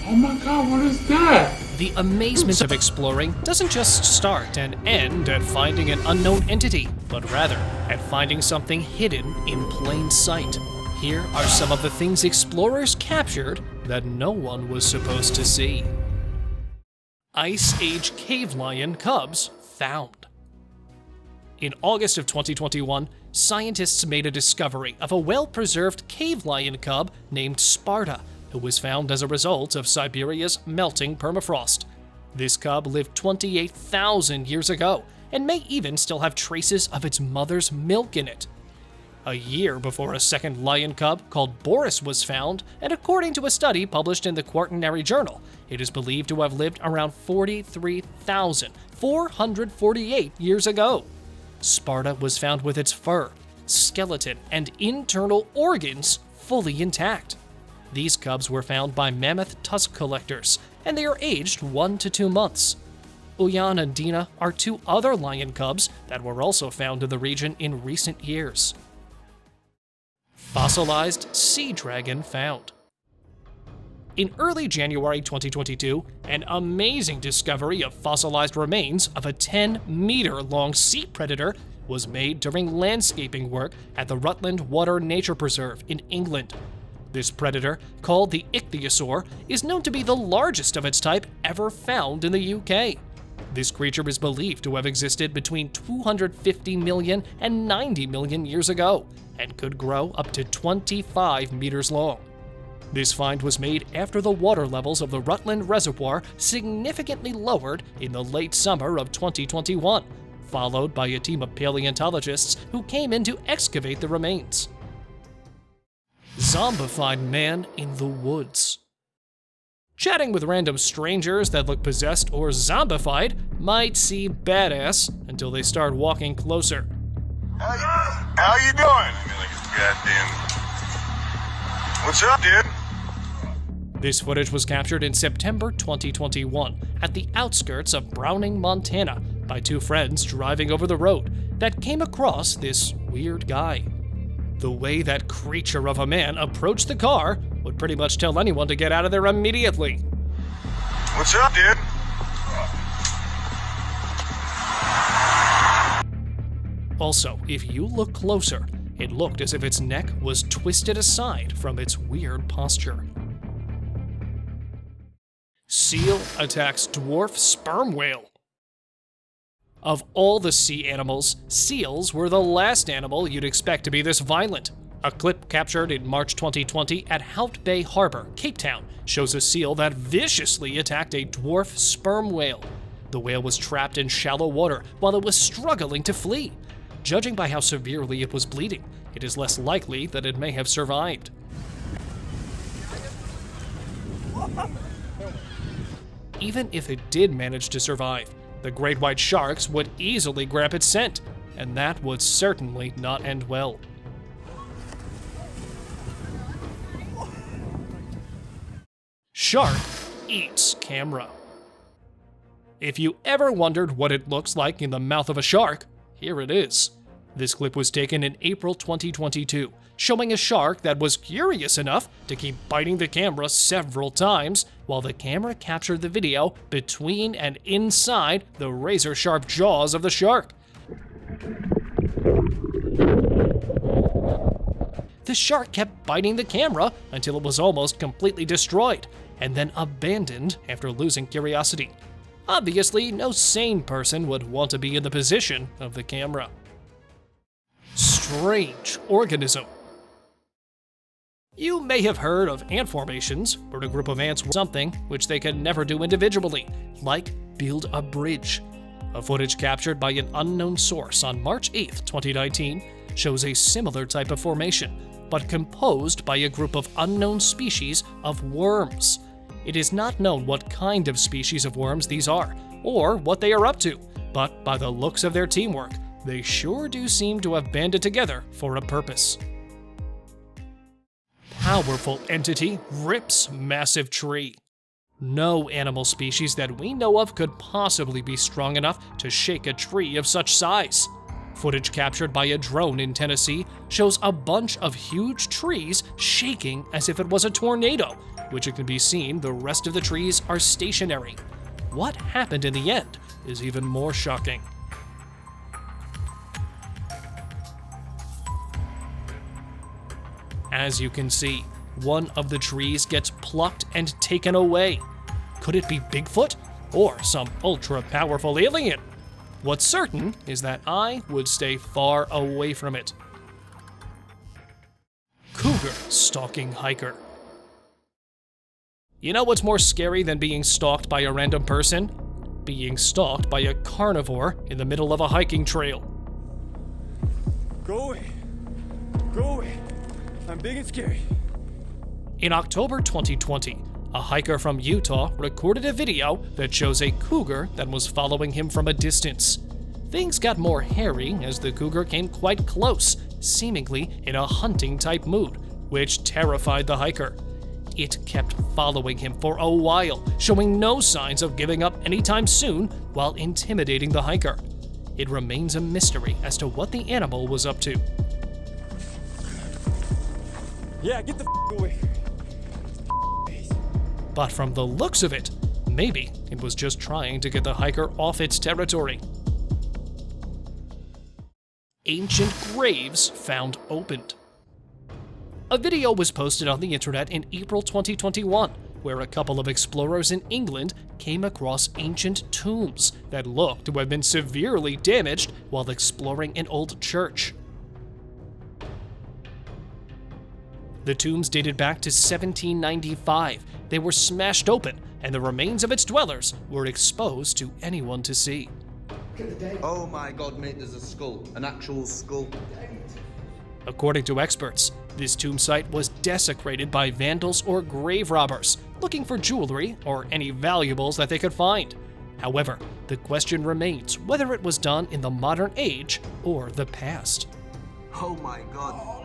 Oh my god, what is that? The amazement of exploring doesn't just start and end at finding an unknown entity, but rather at finding something hidden in plain sight. Here are some of the things explorers captured that no one was supposed to see. Ice Age cave lion cubs found. In August of 2021, scientists made a discovery of a well-preserved cave lion cub named Sparta, who was found as a result of Siberia's melting permafrost. This cub lived 28,000 years ago and may even still have traces of its mother's milk in it. A year before a second lion cub called Boris was found, and according to a study published in the Quaternary Journal, it is believed to have lived around 43,448 years ago. Sparta was found with its fur, skeleton, and internal organs fully intact. These cubs were found by mammoth tusk collectors, and they are aged 1 to 2 months. Uyan and Dina are 2 other lion cubs that were also found in the region in recent years. Fossilized sea dragon found. In early January 2022, an amazing discovery of fossilized remains of a 10-meter-long sea predator was made during landscaping work at the Rutland Water Nature Preserve in England. This predator, called the ichthyosaur, is known to be the largest of its type ever found in the UK. This creature is believed to have existed between 250 million and 90 million years ago, and could grow up to 25 meters long. This find was made after the water levels of the Rutland Reservoir significantly lowered in the late summer of 2021, followed by a team of paleontologists who came in to excavate the remains. Zombified man in the woods. Chatting with random strangers that look possessed or zombified might seem badass until they start walking closer. How you doing? Goddamn. What's up, dude? This footage was captured in September 2021 at the outskirts of Browning, Montana, by 2 friends driving over the road that came across this weird guy. The way that creature of a man approached the car would pretty much tell anyone to get out of there immediately. What's up, dude? Also, if you look closer, it looked as if its neck was twisted aside from its weird posture. Seal attacks dwarf sperm whale. Of all the sea animals, seals were the last animal you'd expect to be this violent. A clip captured in March 2020 at Hout Bay Harbor, Cape Town, shows a seal that viciously attacked a dwarf sperm whale. The whale was trapped in shallow water while it was struggling to flee. Judging by how severely it was bleeding, it is less likely that it may have survived. Even if it did manage to survive, the great white sharks would easily grab its scent, and that would certainly not end well. Shark eats camera. If you ever wondered what it looks like in the mouth of a shark, here it is. This clip was taken in April 2022, showing a shark that was curious enough to keep biting the camera several times while the camera captured the video between and inside the razor-sharp jaws of the shark. The shark kept biting the camera until it was almost completely destroyed, and then abandoned after losing curiosity. Obviously, no sane person would want to be in the position of the camera. Strange organism. You may have heard of ant formations, where a group of ants do something which they can never do individually, like build a bridge. A footage captured by an unknown source on March 8, 2019, shows a similar type of formation, but composed by a group of unknown species of worms. It is not known what kind of species of worms these are, or what they are up to, but by the looks of their teamwork, they sure do seem to have banded together for a purpose. Powerful entity rips massive tree. No animal species that we know of could possibly be strong enough to shake a tree of such size. Footage captured by a drone in Tennessee shows a bunch of huge trees shaking as if it was a tornado, which it can be seen the rest of the trees are stationary. What happened in the end is even more shocking. As you can see, one of the trees gets plucked and taken away. Could it be Bigfoot or some ultra-powerful alien? What's certain is that I would stay far away from it. Cougar stalking hiker. You know what's more scary than being stalked by a random person? Being stalked by a carnivore in the middle of a hiking trail. Go away. Go away. I'm big and scary. In October 2020, a hiker from Utah recorded a video that shows a cougar that was following him from a distance. Things got more hairy as the cougar came quite close, seemingly in a hunting-type mood, which terrified the hiker. It kept following him for a while, showing no signs of giving up anytime soon while intimidating the hiker. It remains a mystery as to what the animal was up to. Yeah, get the away. But from the looks of it, maybe it was just trying to get the hiker off its territory. Ancient graves found opened. A video was posted on the internet in April 2021, where a couple of explorers in England came across ancient tombs that looked to have been severely damaged while exploring an old church. The tombs dated back to 1795. They were smashed open, and the remains of its dwellers were exposed to anyone to see. Oh my god, mate, there's a skull. An actual skull. According to experts, this tomb site was desecrated by vandals or grave robbers, looking for jewelry or any valuables that they could find. However, the question remains whether it was done in the modern age or the past. Oh my god.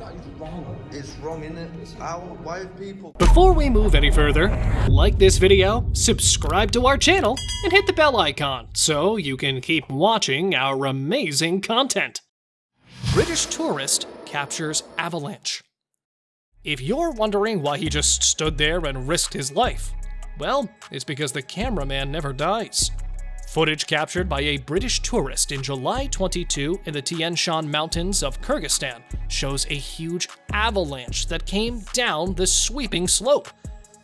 That is wrong. It's wrong, isn't it? How? Why have people... Before we move any further, like this video, subscribe to our channel, and hit the bell icon so you can keep watching our amazing content. British tourist captures avalanche. If you're wondering why he just stood there and risked his life, well, it's because the cameraman never dies. Footage captured by a British tourist in July 22 in the Tian Shan Mountains of Kyrgyzstan shows a huge avalanche that came down the sweeping slope.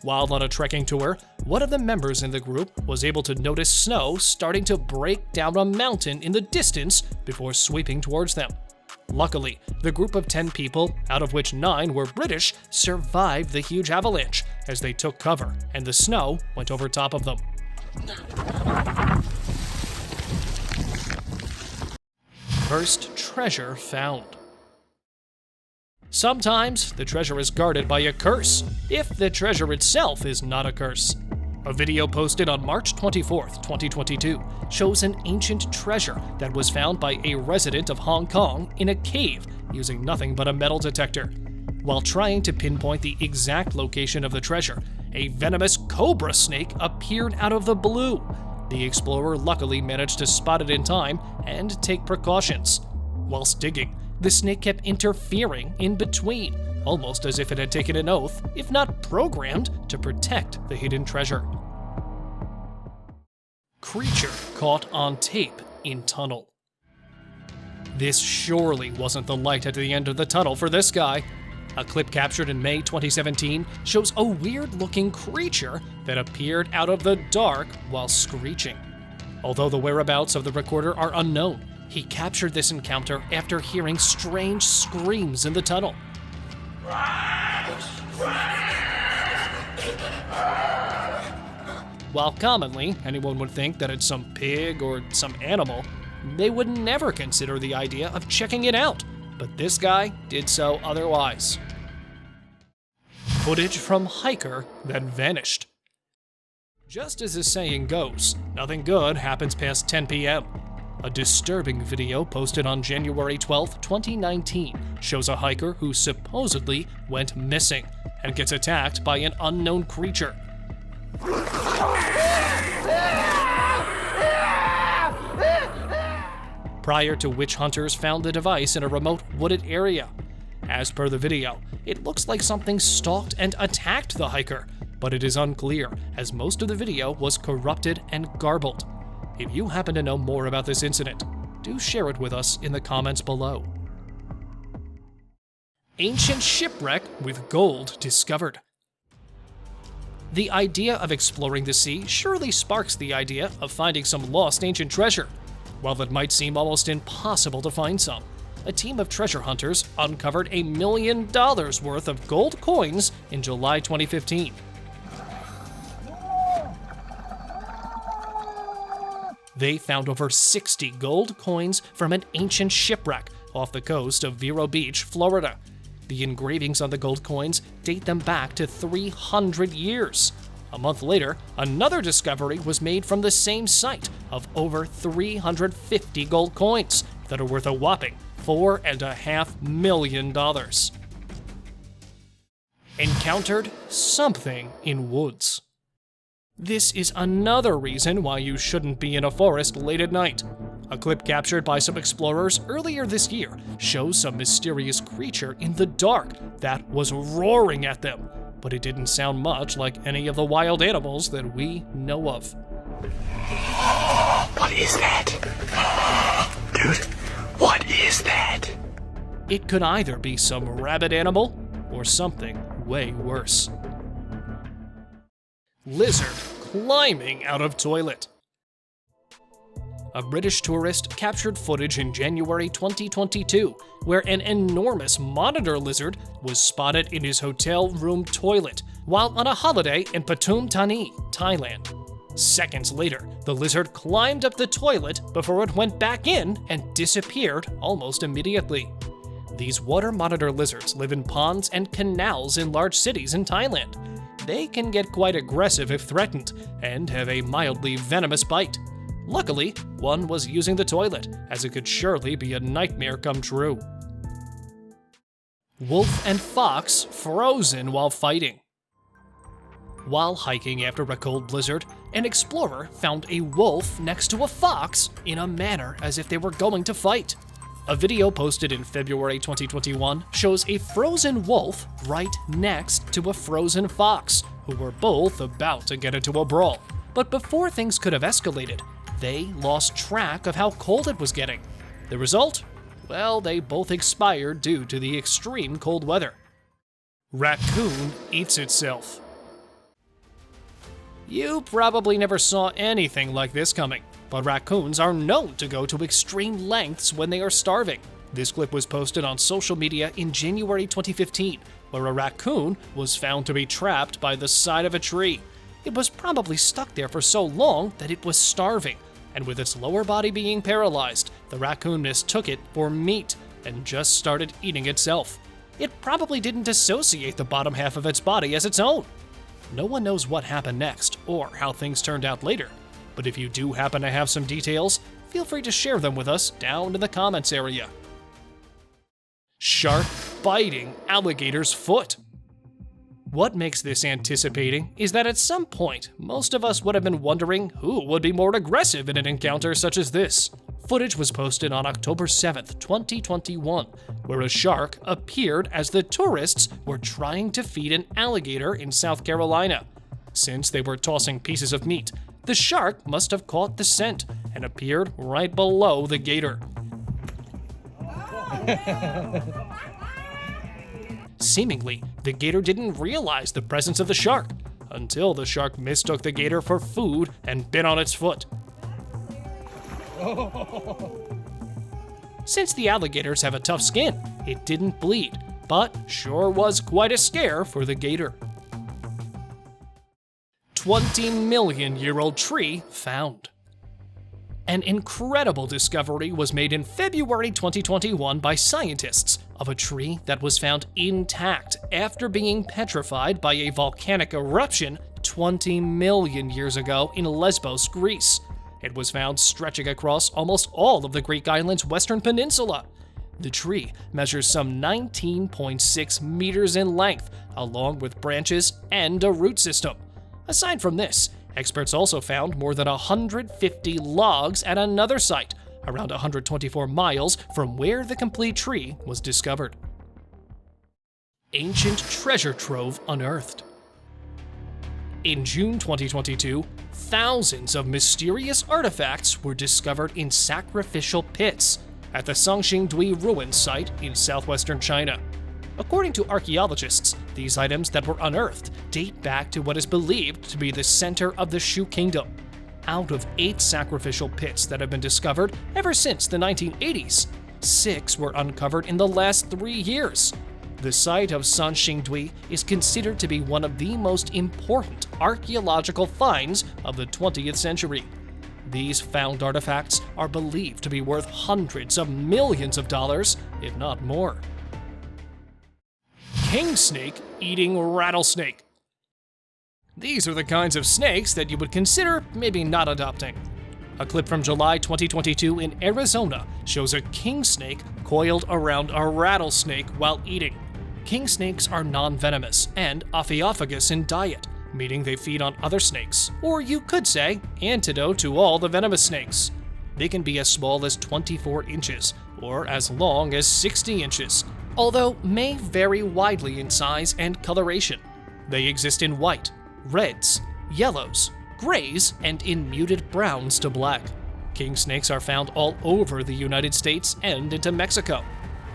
While on a trekking tour, one of the members in the group was able to notice snow starting to break down a mountain in the distance before sweeping towards them. Luckily, the group of 10 people, out of which 9 were British, survived the huge avalanche as they took cover and the snow went over top of them. Cursed treasure found. Sometimes the treasure is guarded by a curse, if the treasure itself is not a curse. A video posted on March 24th, 2022 shows an ancient treasure that was found by a resident of Hong Kong in a cave using nothing but a metal detector. While trying to pinpoint the exact location of the treasure, a venomous cobra snake appeared out of the blue. The explorer luckily managed to spot it in time and take precautions. Whilst digging, the snake kept interfering in between, almost as if it had taken an oath, if not programmed, to protect the hidden treasure. Creature caught on tape in tunnel. This surely wasn't the light at the end of the tunnel for this guy. A clip captured in May 2017 shows a weird-looking creature that appeared out of the dark while screeching. Although the whereabouts of the recorder are unknown, he captured this encounter after hearing strange screams in the tunnel. While commonly anyone would think that it's some pig or some animal, they would never consider the idea of checking it out, but this guy did so otherwise. Footage from hiker that vanished. Just as the saying goes, nothing good happens past 10 p.m. A disturbing video posted on January 12, 2019 shows a hiker who supposedly went missing and gets attacked by an unknown creature. Prior to witch hunters found the device in a remote wooded area. As per the video, it looks like something stalked and attacked the hiker, but it is unclear as most of the video was corrupted and garbled. If you happen to know more about this incident, do share it with us in the comments below. Ancient shipwreck with gold discovered. The idea of exploring the sea surely sparks the idea of finding some lost ancient treasure. While it might seem almost impossible to find some, a team of treasure hunters uncovered $1 million worth of gold coins in July 2015. They found over 60 gold coins from an ancient shipwreck off the coast of Vero Beach, Florida. The engravings on the gold coins date them back to 300 years. A month later, another discovery was made from the same site of over 350 gold coins that are worth a whopping $4.5 million. Encountered something in woods. This is another reason why you shouldn't be in a forest late at night. A clip captured by some explorers earlier this year shows some mysterious creature in the dark that was roaring at them, but it didn't sound much like any of the wild animals that we know of. What is that? Dude, what is that? It could either be some rabid animal or something way worse. Lizard climbing out of toilet. A British tourist captured footage in January 2022 where an enormous monitor lizard was spotted in his hotel room toilet while on a holiday in Pathum Thani, Thailand. Seconds later, the lizard climbed up the toilet before it went back in and disappeared almost immediately. These water monitor lizards live in ponds and canals in large cities in Thailand. They can get quite aggressive if threatened and have a mildly venomous bite. Luckily, one was using the toilet, as it could surely be a nightmare come true. Wolf and fox frozen while fighting. While hiking after a cold blizzard, an explorer found a wolf next to a fox in a manner as if they were going to fight. A video posted in February 2021 shows a frozen wolf right next to a frozen fox, who were both about to get into a brawl. But before things could have escalated, they lost track of how cold it was getting. The result? Well, they both expired due to the extreme cold weather. Raccoon eats itself. You probably never saw anything like this coming, but raccoons are known to go to extreme lengths when they are starving. This clip was posted on social media in January 2015, where a raccoon was found to be trapped by the side of a tree. It was probably stuck there for so long that it was starving, and with its lower body being paralyzed, the raccoon mistook it for meat and just started eating itself. It probably didn't associate the bottom half of its body as its own. No one knows what happened next or how things turned out later, but if you do happen to have some details, feel free to share them with us down in the comments area. Shark biting alligator's foot. What makes this anticipating is that at some point, most of us would have been wondering who would be more aggressive in an encounter such as this. Footage was posted on October 7th, 2021, where a shark appeared as the tourists were trying to feed an alligator in South Carolina. Since they were tossing pieces of meat, the shark must have caught the scent and appeared right below the gator. Seemingly, the gator didn't realize the presence of the shark until the shark mistook the gator for food and bit on its foot. Since the alligators have a tough skin, it didn't bleed, but sure was quite a scare for the gator. 20-million-year-old tree found. An incredible discovery was made in February 2021 by scientists of a tree that was found intact after being petrified by a volcanic eruption 20 million years ago in Lesbos, Greece. It was found stretching across almost all of the Greek island's western peninsula. The tree measures some 19.6 meters in length, along with branches and a root system. Aside from this, experts also found more than 150 logs at another site, around 124 miles from where the complete tree was discovered. ancient treasure trove unearthed. In June 2022, thousands of mysterious artifacts were discovered in sacrificial pits at the Sunken ruin site in southwestern China. According to archaeologists, these items that were unearthed date back to what is believed to be the center of the Shu Kingdom. Out of 8 sacrificial pits that have been discovered ever since the 1980s, 6 were uncovered in the last 3 years. The site of Sunken is considered to be one of the most important archaeological finds of the 20th century. These found artifacts are believed to be worth hundreds of millions of dollars, if not more. King snake eating rattlesnake. These are the kinds of snakes that you would consider maybe not adopting. A clip from July 2022 in Arizona shows a king snake coiled around a rattlesnake while eating. King snakes are non-venomous and ophiophagus in diet, meaning they feed on other snakes, or you could say, antidote to all the venomous snakes. They can be as small as 24 inches, or as long as 60 inches, although may vary widely in size and coloration. They exist in white, reds, yellows, grays, and in muted browns to black. King snakes are found all over the United States and into Mexico.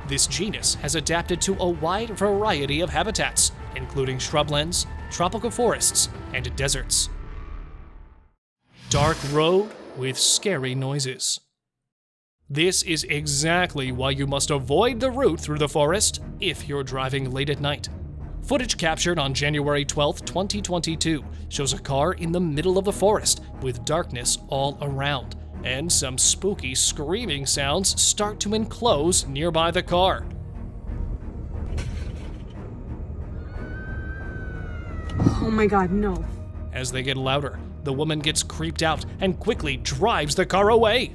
This genus has adapted to a wide variety of habitats, including shrublands, tropical forests, and deserts. Dark road with scary noises. This is exactly why you must avoid the route through the forest if you're driving late at night. Footage captured on January 12, 2022 shows a car in the middle of the forest with darkness all around, and some spooky screaming sounds start to enclose nearby the car. Oh my god, no. As they get louder, the woman gets creeped out and quickly drives the car away.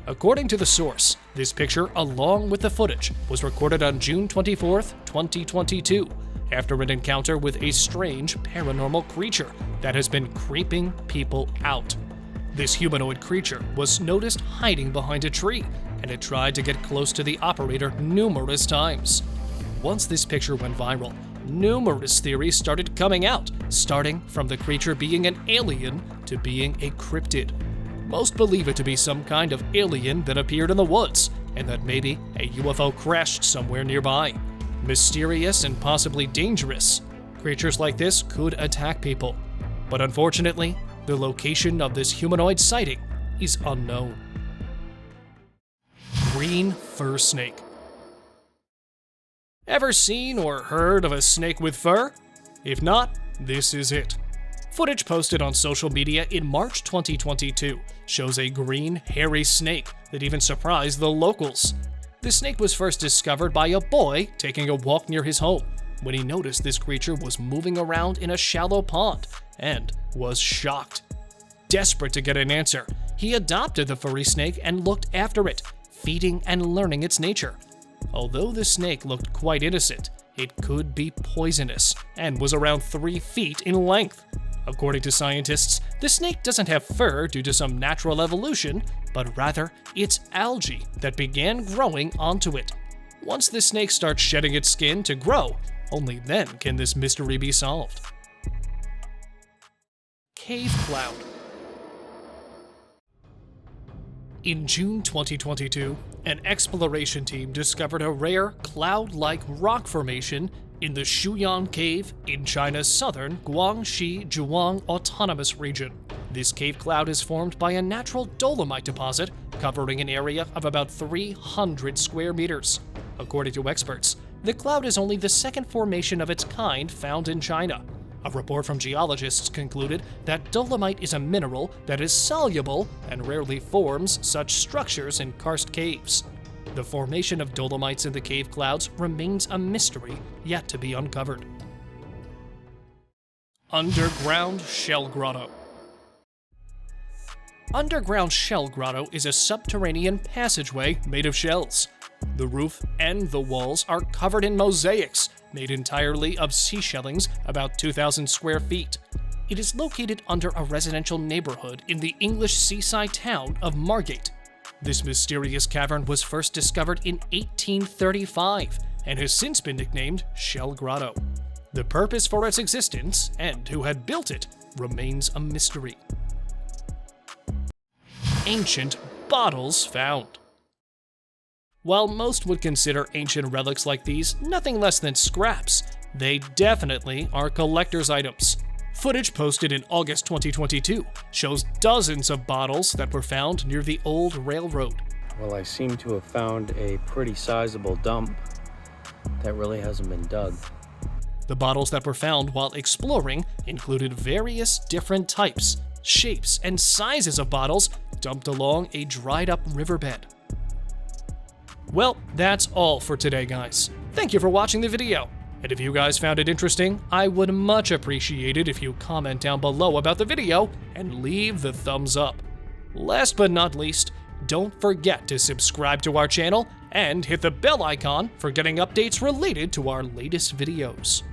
According to the source, this picture, along with the footage, was recorded on June 24, 2022, after an encounter with a strange paranormal creature that has been creeping people out. This humanoid creature was noticed hiding behind a tree, and it tried to get close to the operator numerous times. Once this picture went viral, numerous theories started coming out, starting from the creature being an alien to being a cryptid. Most believe it to be some kind of alien that appeared in the woods, and that maybe a UFO crashed somewhere nearby. Mysterious and possibly dangerous. Creatures like this could attack people. But unfortunately, the location of this humanoid sighting is unknown. Green fur snake. Ever seen or heard of a snake with fur? If not, this is it. Footage posted on social media in March 2022 shows a green, hairy snake that even surprised the locals. The snake was first discovered by a boy taking a walk near his home when he noticed this creature was moving around in a shallow pond and was shocked. Desperate to get an answer, he adopted the furry snake and looked after it, feeding and learning its nature. Although the snake looked quite innocent, it could be poisonous and was around 3 feet in length. According to scientists, the snake doesn't have fur due to some natural evolution, but rather it's algae that began growing onto it. Once the snake starts shedding its skin to grow, only then can this mystery be solved. Cave cloud. In June 2022, an exploration team discovered a rare cloud-like rock formation in the Shuyan Cave in China's southern Guangxi Zhuang Autonomous Region. This cave cloud is formed by a natural dolomite deposit covering an area of about 300 square meters. According to experts, the cloud is only the second formation of its kind found in China. A report from geologists concluded that dolomite is a mineral that is soluble and rarely forms such structures in karst caves. The formation of dolomites in the cave clouds remains a mystery yet to be uncovered. Underground Shell Grotto. Underground Shell Grotto is a subterranean passageway made of shells. The roof and the walls are covered in mosaics made entirely of seashellings about 2,000 square feet. It is located under a residential neighborhood in the English seaside town of Margate. This mysterious cavern was first discovered in 1835 and has since been nicknamed Shell Grotto. The purpose for its existence and who had built it remains a mystery. Ancient bottles found. While most would consider ancient relics like these nothing less than scraps, they definitely are collector's items. Footage posted in August 2022 shows dozens of bottles that were found near the old railroad. Well, I seem to have found a pretty sizable dump that really hasn't been dug. The bottles that were found while exploring included various different types, shapes, and sizes of bottles dumped along a dried-up riverbed. Well, that's all for today, guys. Thank you for watching the video. And if you guys found it interesting, I would much appreciate it if you comment down below about the video and leave the thumbs up. Last but not least, don't forget to subscribe to our channel and hit the bell icon for getting updates related to our latest videos.